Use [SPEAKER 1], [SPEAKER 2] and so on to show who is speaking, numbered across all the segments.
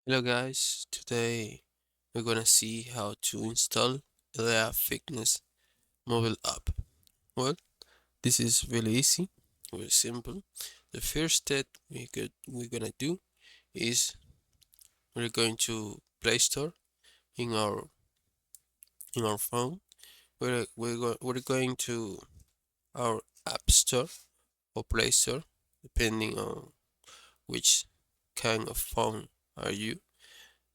[SPEAKER 1] Hello guys, today we're gonna see how to install LA Fitness mobile app. Well, this is really easy, very simple. The first step we're gonna do is we're going to Play Store in our phone. We're going to our App Store or Play Store, depending on which kind of phone are you.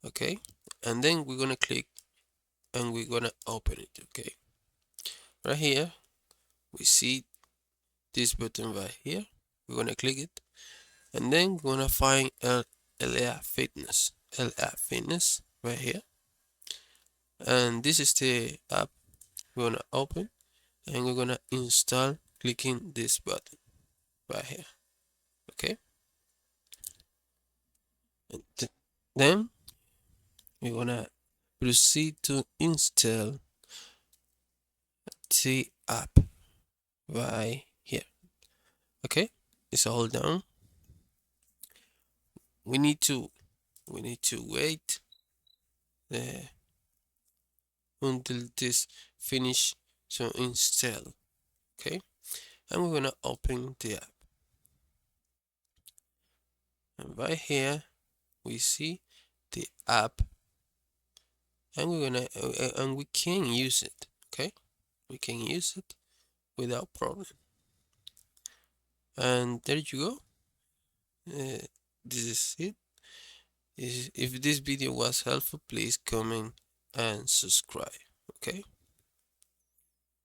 [SPEAKER 1] Okay, and then we're gonna click and we're gonna open it. Okay. Right here, we see this button right here. We're gonna click it, and then we're gonna find LA Fitness. LA Fitness right here, and this is the app we're gonna open, and we're gonna install clicking this button right here. Okay, and then we're gonna proceed to install the app right here. Okay, it's all done. We need to wait uh, until this finish to install. Okay, and we're gonna open the app, and right here we see the app, and we can use it. Okay, we can use it without problem. And there you go. This is it. If this video was helpful, please comment and subscribe. Okay.